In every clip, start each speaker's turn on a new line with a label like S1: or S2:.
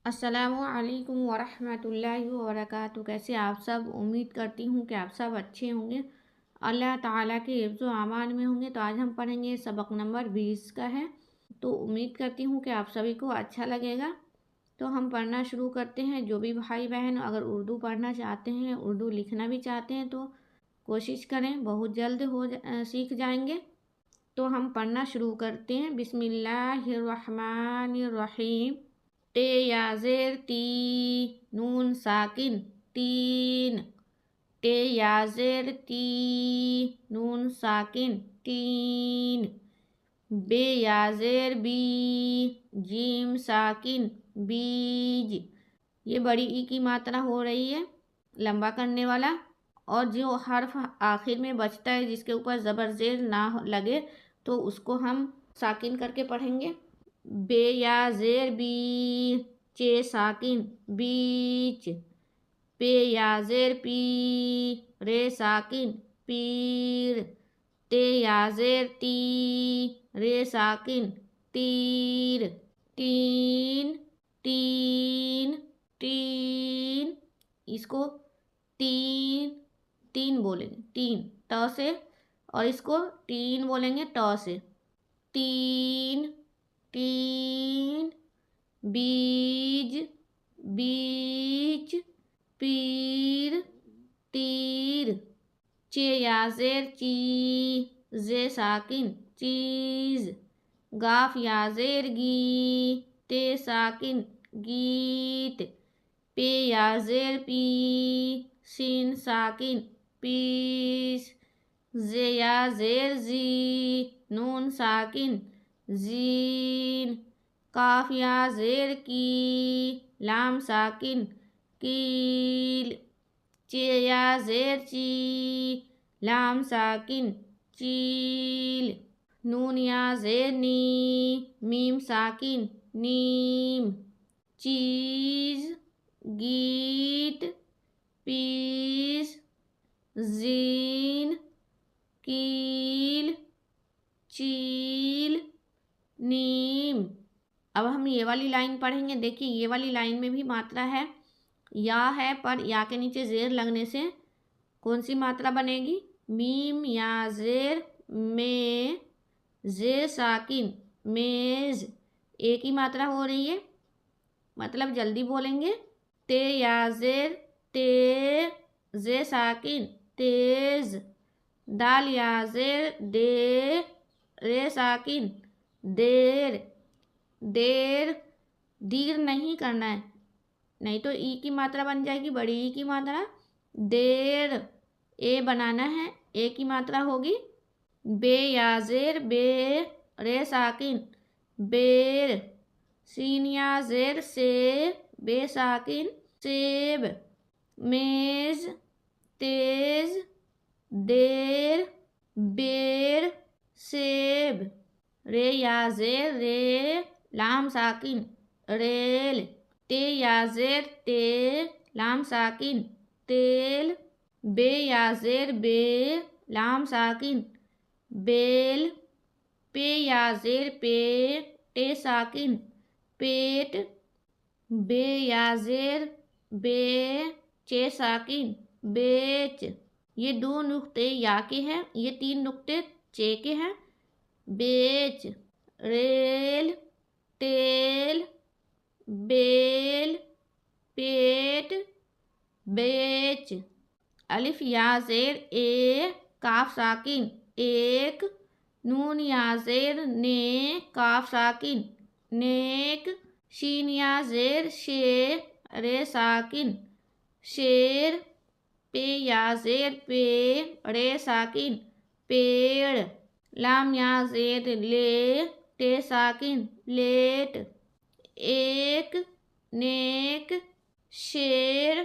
S1: अस्सलामु अलैकुम वरहमतुल्लाहि वबरकातुहू। कैसे आप सब? उम्मीद करती हूँ कि आप सब अच्छे होंगे, अल्लाह ताला के हिफ्ज़ व अमान में होंगे। तो आज हम पढ़ेंगे सबक नंबर 20 का है। तो उम्मीद करती हूँ कि आप सभी को अच्छा लगेगा। तो हम पढ़ना शुरू करते हैं। जो भी भाई बहन अगर उर्दू पढ़ना चाहते हैं, उर्दू लिखना भी चाहते हैं तो कोशिश करें, बहुत जल्द सीख जाएंगे। तो हम पढ़ना शुरू करते हैं। बिस्मिल्लाहिर्रहमानिर्रहीम। ते या ज़ेर ती, नून साकिन, तीन। ते या ज़ेर ती, नून साकिन, तीन। बे या ज़ेर बी, जीम साकिन, बीज। ये बड़ी ई की मात्रा हो रही है, लंबा करने वाला। और जो हर्फ आखिर में बचता है जिसके ऊपर ज़बर ज़ेर ना लगे तो उसको हम साकिन करके पढ़ेंगे। बे या ज़ेर बी, चे साकिन, बीच। पे या ज़ेर पी, रे साकिन, पीर। ते या ज़ेर ती, रे साकिन, तीर। तीन, तीन, तीन। इसको तीन, तीन बोलेंगे, तीन त से। और इसको तीन बोलेंगे ट से। तीन, तीन। बीज, बीच। पीर, तीर। चे या ज़ेर ची, जे साकिन, चीज़। गाफ या ज़ेर गी, ते साकिन, गीत। पे या ज़ेर पी, सीन साकिन, पीस। जे या ज़ेर जी, नून साकिन, जीन। काफ या ज़ेर की, लाम साकिन, कील। चे या ज़ेर ची, लाम साकिन, चील। नून या ज़ेर नी, मीम साकिन, नीम। चीज़, गीत, पीस। जीन, कील, चील, नीम। अब हम ये वाली लाइन पढ़ेंगे। देखिए, ये वाली लाइन में भी मात्रा है, या है, पर या के नीचे ज़ेर लगने से कौन सी मात्रा बनेगी? मीम या ज़ेर में, जे साकिन, मेज। एक ही मात्रा हो रही है, मतलब जल्दी बोलेंगे। ते या ज़ेर ते, जे साकिन, तेज। दाल या ज़ेर दे, रे साकिन, देर। देर, दीर नहीं करना है, नहीं तो ई की मात्रा बन जाएगी, बड़ी ई की मात्रा। देर, ए बनाना है, ए की मात्रा होगी। बे या ज़ेर बे, रे साकिन, बेर। सीन या ज़ेर से, बे साकिन, सेब। मेज, तेज। देर, बेर, सेब। रे या ज़ेर रे, लाम साकिन, रेल। ते या ज़ेर ते, लाम साकिन, तेल। बे या ज़ेर बे, लाम साकिन, बेल। पे या ज़ेर पे, टे साकिन, पेट। बे या ज़ेर बे, चे साकिन, बेच। ये दो नुक्ते या के हैं, ये तीन नुक्ते चे के हैं। बेच, रेल, तेल, बेल, पेट, बेच। अलिफ या ज़ेर ए, काफ साकिन, एक। नून या ज़ेर ने, काफ साकिन, नेक। शीन या ज़ेर शे, रे साकिन, शेर। पे या ज़ेर पे, रे साकिन, पेड़। लाम या ज़ेर ले, टे साकिन, प्लेट। एक, नेक, शेर,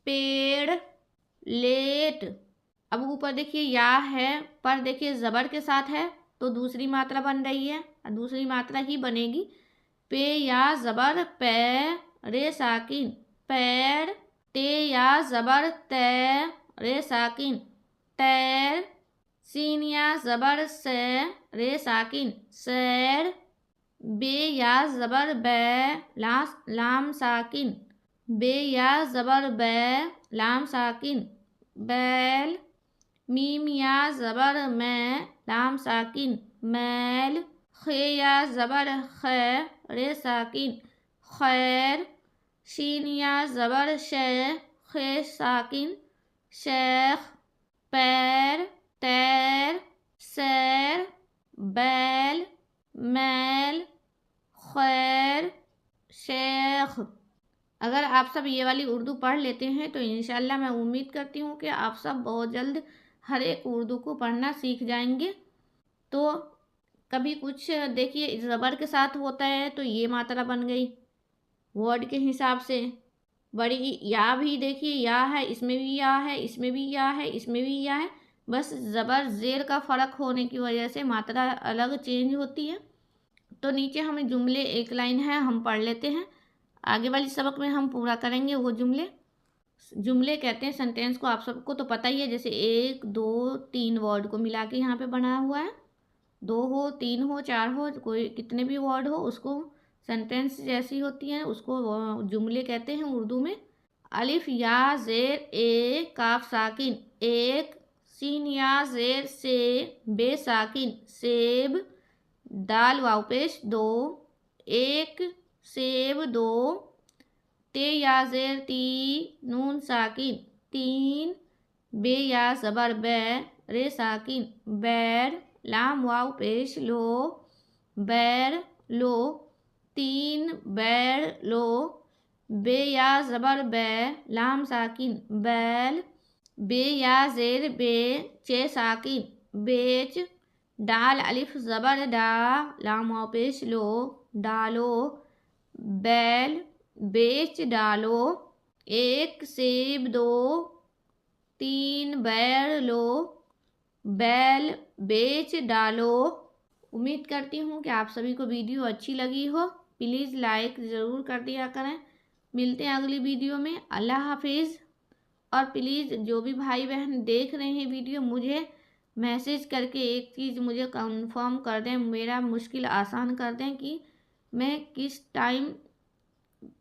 S1: पेड़, लेट। अब ऊपर देखिए या है, पर देखिए ज़बर के साथ है तो दूसरी मात्रा बन रही है, और दूसरी मात्रा ही बनेगी। पे या ज़बर पे, रे साकिन, पैर। ते या ज़बर ते, रे साकिन, तैर। सीन या ज़बर से, रे साकिन, सैर। बे या ज़बर बै, लाम साकिन, बे या ज़बर बै, लाम साकिन, बैल। मीम या ज़बर मैं, लाम साकिन, मैल। खे या ज़बर खे, रे साकिन, खैर। शीन या ज़बर शे, खे साकिन, शेख। पैर, तैर, सैर, बैल, मैल, खैर, शेख। अगर आप सब ये वाली उर्दू पढ़ लेते हैं तो इंशाल्लाह मैं उम्मीद करती हूँ कि आप सब बहुत जल्द हर एक उर्दू को पढ़ना सीख जाएंगे। तो कभी कुछ देखिए ज़बर के साथ होता है तो ये मात्रा बन गई वर्ड के हिसाब से। बड़ी या भी देखिए या है, इसमें भी या है, इसमें भी या है, इसमें भी या है, बस ज़बर ज़ेर का फ़र्क होने की वजह से मात्रा अलग चेंज होती है। तो नीचे हमें जुमले एक लाइन है, हम पढ़ लेते हैं। आगे वाली सबक में हम पूरा करेंगे वो जुमले। जुमले कहते हैं सेंटेंस को, आप सबको तो पता ही है, जैसे 1 2 3 वर्ड को मिला के यहाँ पे बना हुआ है। 2 हो, 3 हो, 4 हो, कोई कितने भी वर्ड हो उसको सेंटेंस जैसी होती है उसको जुमले कहते हैं उर्दू में। अलिफ या ज़ेर ए, काफ साकिन एक। सीन या ज़ेर से, बे साकिन सेब। दाल वाव पेश दो, एक सेब दो। ते या ज़ेर ती, नून साकिन तीन। बे या ज़बर बै, रे साकिन बैर। लाम वाव पेश लो, बैर लो। तीन बैर लो। बे या ज़बर बै, लाम साकिन बैल। बे या ज़ेर बे, चे साकिन बेच। डाल अलिफ ज़बर डा, लाम वाव पेश लो, डालो। बैल बेच डालो। एक सेब दो, तीन बैर लो, बैल बेच डालो। उम्मीद करती हूँ कि आप सभी को वीडियो अच्छी लगी हो। प्लीज़ लाइक ज़रूर कर दिया करें। मिलते हैं अगली वीडियो में। अल्लाह हाफिज़। और प्लीज़ जो भी भाई बहन देख रहे हैं वीडियो, मुझे मैसेज करके एक चीज़ मुझे कंफर्म कर दें, मेरा मुश्किल आसान कर दें कि मैं किस टाइम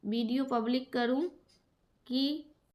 S1: वीडियो पब्लिक करूं कि